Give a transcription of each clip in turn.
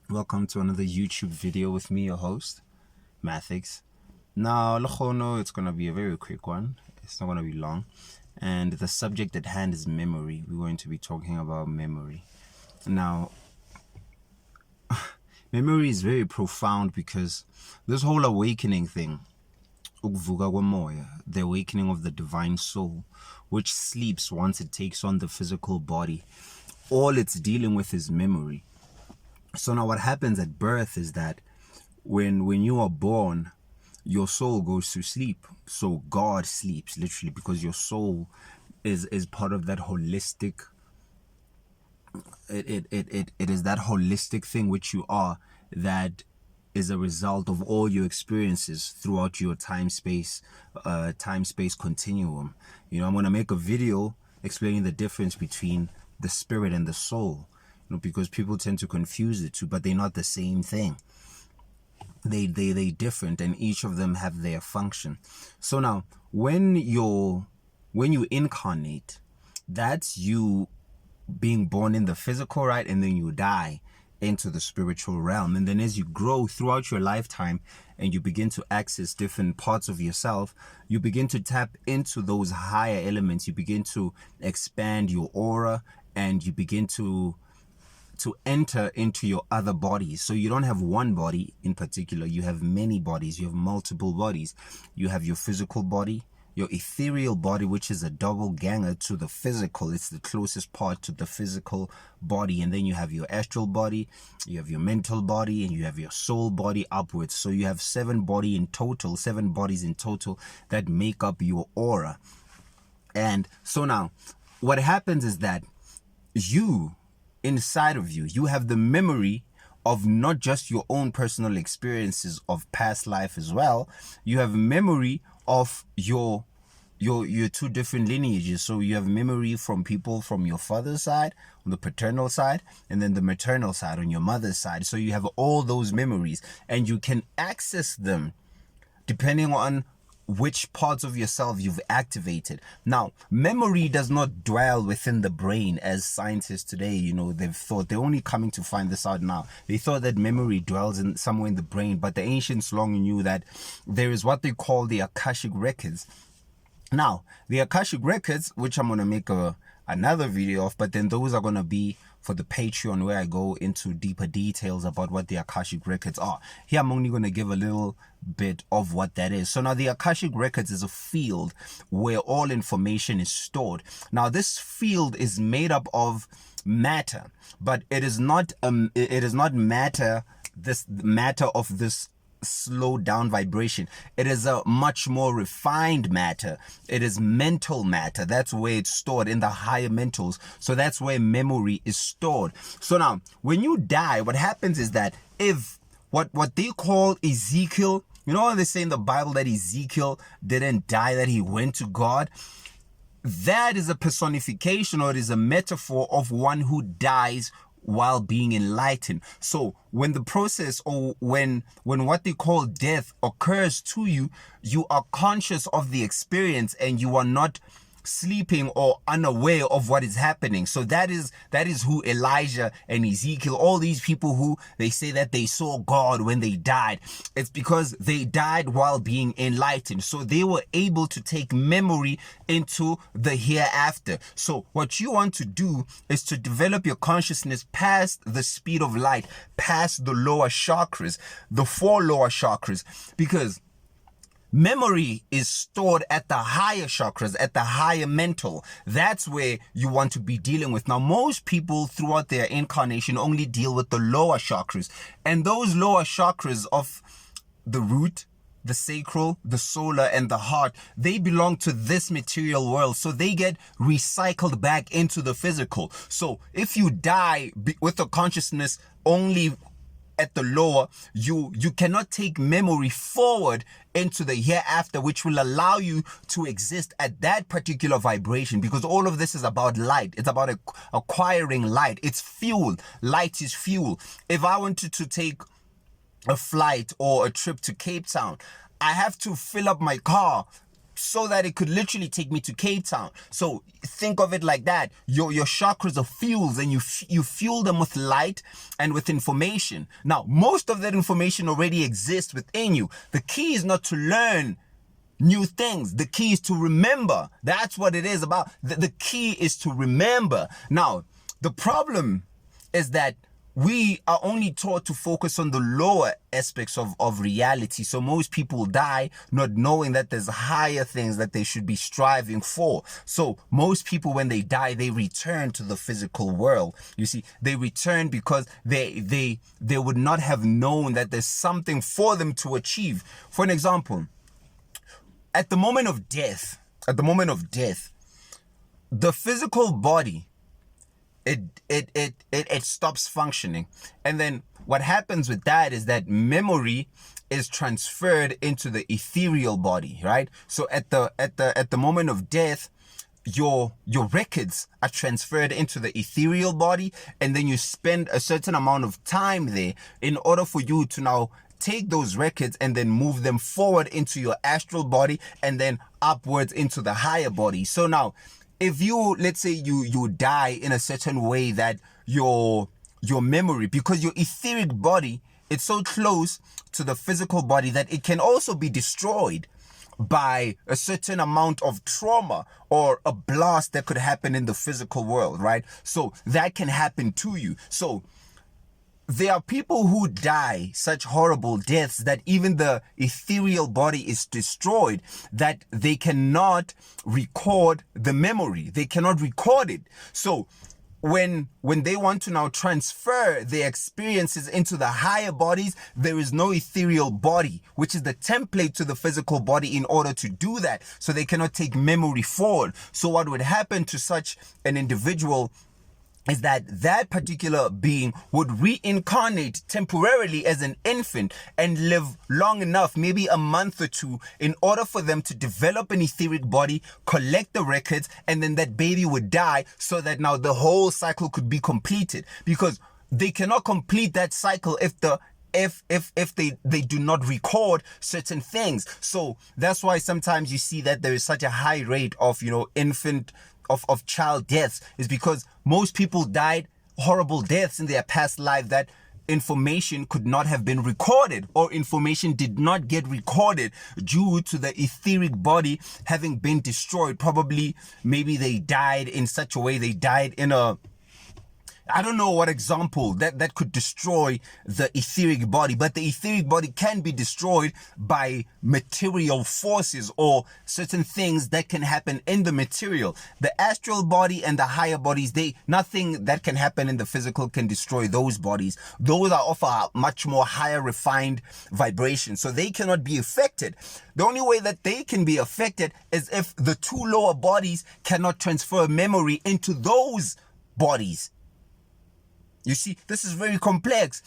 Welcome to another YouTube video with me, your host, Mathix. Now, Lohono, it's gonna be a very quick one. It's not gonna be long. And the subject at hand is memory. We're going to be talking about memory. Now, memory is very profound because this whole awakening thing, the awakening of the divine soul, which sleeps once it takes on the physical body, all it's dealing with is memory. So now what happens at birth is that when you are born, your soul goes to sleep. So God sleeps, literally, because your soul is part of that holistic, it is that holistic thing which you are, that is a result of all your experiences throughout your time-space continuum. I'm going to make a video explaining the difference between the spirit and the soul, because people tend to confuse the two, but they're not the same thing. They different, and each of them have their function. So now, when you incarnate, that's you being born in the physical, right? And then you die into the spiritual realm. And then as you grow throughout your lifetime and you begin to access different parts of yourself, you begin to tap into those higher elements. You begin to expand your aura, and you begin to enter into your other bodies. So you don't have one body in particular, you have many bodies, you have multiple bodies. You have your physical body, your ethereal body, which is a double ganger to the physical. It's the closest part to the physical body. And then you have your astral body, you have your mental body, and you have your soul body upwards. So you have seven bodies in total that make up your aura. And so now what happens is that inside of you have the memory of not just your own personal experiences of past life as well. You have memory of your two different lineages. So you have memory from people from your father's side, on the paternal side, and then the maternal side on your mother's side. So you have all those memories, and you can access them depending on which parts of yourself you've activated. Now, memory does not dwell within the brain, as scientists today, they've thought. They're only coming to find this out now. They thought that memory dwells somewhere in the brain, but the ancients long knew that there is what they call the Akashic Records. Now, the Akashic Records, which I'm going to make another video of, but then those are going to be for the Patreon, where I go into deeper details about what the Akashic Records are. Here I'm only going to give a little bit of what that is. So now the Akashic Records is a field where all information is stored. Now this field is made up of matter, but it is not matter, this matter of this slow down vibration. It is a much more refined matter. It is mental matter. That's where it's stored, in the higher mentals. So that's where memory is stored. So now when you die, what happens is that if what they call Ezekiel, they say in the Bible that Ezekiel didn't die, that he went to God. That is a personification, or it is a metaphor of one who dies while being enlightened. So when the process, or when what they call death occurs to you, you are conscious of the experience, and you are not sleeping or unaware of what is happening. So that is who Elijah and Ezekiel, all these people who they say that they saw God when they died, it's because they died while being enlightened. So they were able to take memory into the hereafter. So what you want to do is to develop your consciousness past the speed of light, past the lower chakras, the 4 lower chakras, because memory is stored at the higher chakras, at the higher mental. That's where you want to be dealing with. Now, most people throughout their incarnation only deal with the lower chakras. And those lower chakras of the root, the sacral, the solar, and the heart, they belong to this material world. So they get recycled back into the physical. So if you die with a consciousness only at the lower, you cannot take memory forward into the hereafter, which will allow you to exist at that particular vibration, because all of this is about light. It's about acquiring light. It's fuel. Light is fuel. If I wanted to take a flight or a trip to Cape Town, I have to fill up my car so that it could literally take me to Cape Town. So think of it like that. Your chakras are fuels, and you fuel them with light and with information. Now, most of that information already exists within you. The key is not to learn new things. The key is to remember. That's what it is about. The key is to remember. Now, the problem is that we are only taught to focus on the lower aspects of reality. So most people die not knowing that there's higher things that they should be striving for. So most people, when they die, they return to the physical world. You see, they return because they would not have known that there's something for them to achieve. For an example, at the moment of death, the physical body, it stops functioning. And then what happens with that is that memory is transferred into the ethereal body, right? So at the moment of death, your records are transferred into the ethereal body, and then you spend a certain amount of time there in order for you to now take those records and then move them forward into your astral body and then upwards into the higher body. So now, if you, let's say you die in a certain way that your memory, because your etheric body, it's so close to the physical body that it can also be destroyed by a certain amount of trauma or a blast that could happen in the physical world, right? So that can happen to you. So there are people who die such horrible deaths that even the ethereal body is destroyed, that they cannot record the memory. They cannot record it. So when they want to now transfer their experiences into the higher bodies, there is no ethereal body, which is the template to the physical body in order to do that. So they cannot take memory forward. So what would happen to such an individual is that particular being would reincarnate temporarily as an infant and live long enough, maybe a month or two, in order for them to develop an etheric body, collect the records, and then that baby would die, so that now the whole cycle could be completed. Because they cannot complete that cycle if they do not record certain things. So that's why sometimes you see that there is such a high rate of, infant of child deaths, is because most people died horrible deaths in their past life that information could not have been recorded, or information did not get recorded due to the etheric body having been destroyed. Probably, maybe they died in such a way, they died in I don't know what example that could destroy the etheric body, but the etheric body can be destroyed by material forces or certain things that can happen in the material. The astral body and the higher bodies, nothing that can happen in the physical can destroy those bodies. Those are of a much more higher refined vibration, so they cannot be affected. The only way that they can be affected is if the two lower bodies cannot transfer memory into those bodies. You see, this is very complex.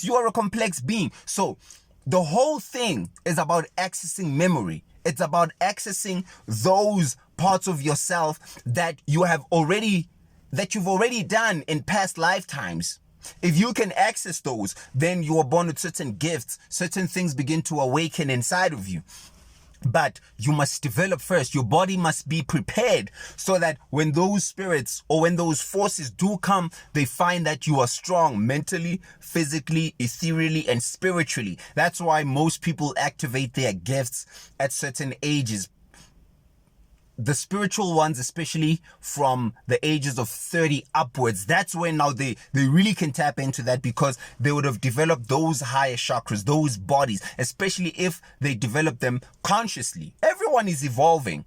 You are a complex being. So the whole thing is about accessing memory. It's about accessing those parts of yourself that you've already done in past lifetimes. If you can access those, then you are born with certain gifts. Certain things begin to awaken inside of you. But you must develop first. Your body must be prepared so that when those spirits or when those forces do come, they find that you are strong mentally, physically, ethereally, and spiritually. That's why most people activate their gifts at certain ages. The spiritual ones, especially from the ages of 30 upwards, that's when now they really can tap into that, because they would have developed those higher chakras, those bodies, especially if they develop them consciously. Everyone is evolving,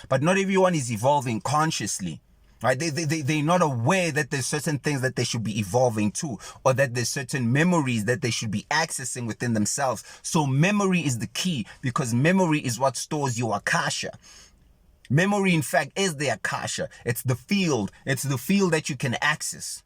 but not everyone is evolving consciously. Right? They're not aware that there's certain things that they should be evolving to, or that there's certain memories that they should be accessing within themselves. So memory is the key, because memory is what stores your Akasha. Memory, in fact, is the Akasha. It's the field that you can access.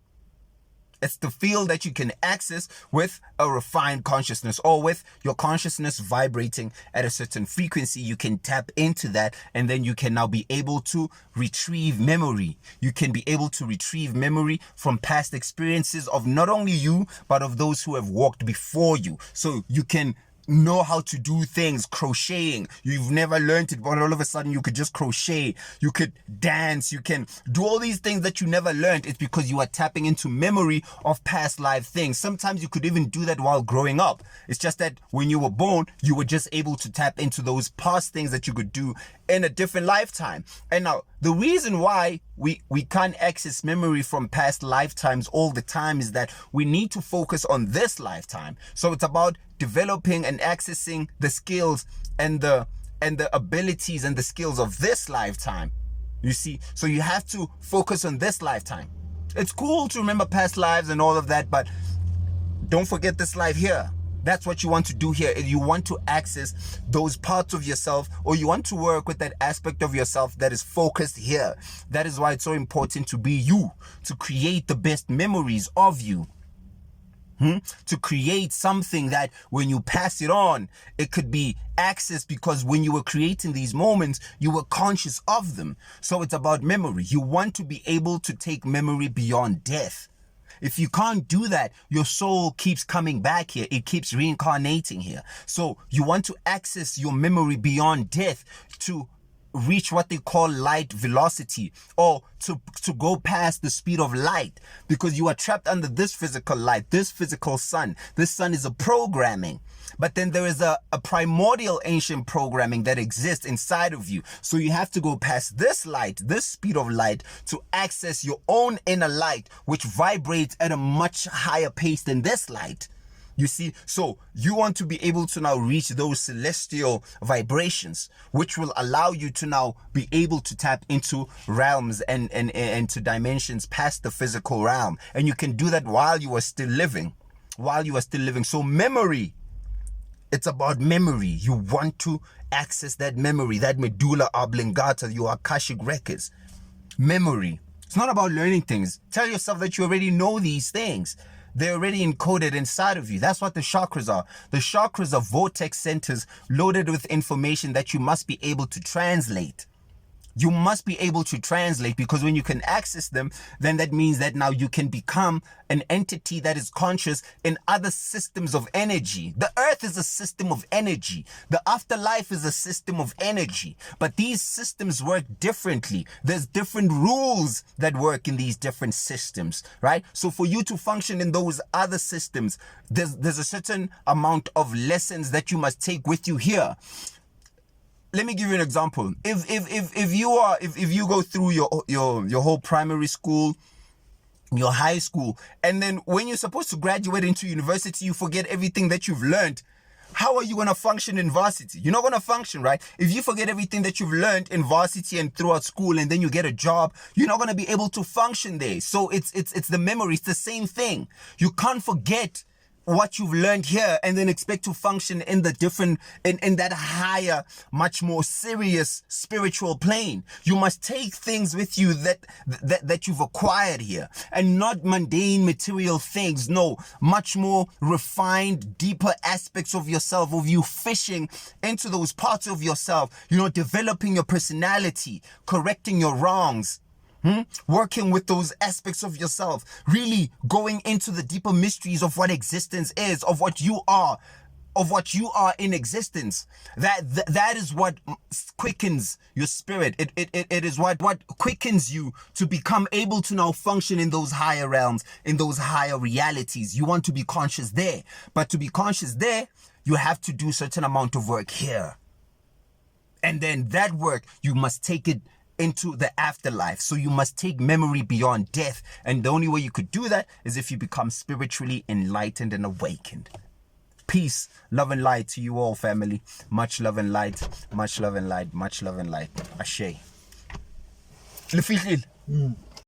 It's the field that you can access with a refined consciousness, or with your consciousness vibrating at a certain frequency. You can tap into that, and then you can now be able to retrieve memory. You can be able to retrieve memory from past experiences of not only you, but of those who have walked before you. So you can know how to do things, crocheting. You've never learned it, but all of a sudden you could just crochet, you could dance, you can do all these things that you never learned. It's because you are tapping into memory of past life things. Sometimes you could even do that while growing up. It's just that when you were born, you were just able to tap into those past things that you could do in a different lifetime. And now the reason why we can't access memory from past lifetimes all the time is that we need to focus on this lifetime. So it's about developing and accessing the skills and the abilities and the skills of this lifetime. You see, so you have to focus on this lifetime. It's cool to remember past lives and all of that, but don't forget this life here. That's what you want to do here. You want to access those parts of yourself, or you want to work with that aspect of yourself that is focused here. That is why it's so important to be you, to create the best memories of you. To create something that when you pass it on, it could be accessed, because when you were creating these moments, you were conscious of them. So it's about memory. You want to be able to take memory beyond death. If you can't do that, your soul keeps coming back here. It keeps reincarnating here. So you want to access your memory beyond death to reach what they call light velocity, or to go past the speed of light, because you are trapped under this physical light, this physical sun. This sun is a programming, but then there is a primordial ancient programming that exists inside of you. So you have to go past this light, this speed of light, to access your own inner light, which vibrates at a much higher pace than this light. You see, so you want to be able to now reach those celestial vibrations, which will allow you to now be able to tap into realms and to dimensions past the physical realm. And you can do that while you are still living, So memory, it's about memory. You want to access that memory, that medulla oblongata, your Akashic Records. Memory. It's not about learning things. Tell yourself that you already know these things. They're already encoded inside of you. That's what the chakras are. The chakras are vortex centers loaded with information that you must be able to translate. You must be able to translate, because when you can access them, then that means that now you can become an entity that is conscious in other systems of energy. The earth is a system of energy. The afterlife is a system of energy. But these systems work differently. There's different rules that work in these different systems, right? So for you to function in those other systems, there's a certain amount of lessons that you must take with you here. Let me give you an example. If you go through your whole primary school, your high school, and then when you're supposed to graduate into university, you forget everything that you've learned, how are you going to function in varsity? You're not going to function, right? If you forget everything that you've learned in varsity and throughout school, and then you get a job, you're not going to be able to function there. So it's the memory. It's the same thing. You can't forget what you've learned here and then expect to function in the different, in that higher, much more serious spiritual plane. You must take things with you that you've acquired here, and not mundane material things. No, much more refined, deeper aspects of yourself, of you fishing into those parts of yourself, developing your personality, correcting your wrongs. Working with those aspects of yourself, really going into the deeper mysteries of what existence is, of what you are in existence. That is what quickens your spirit. It is what quickens you to become able to now function in those higher realms, in those higher realities. You want to be conscious there, but to be conscious there, you have to do a certain amount of work here. And then that work, you must take it into the afterlife. So you must take memory beyond death. And the only way you could do that is if you become spiritually enlightened and awakened. Peace, love and light to you all, family. Much love and light, much love and light, much love and light. Ashe.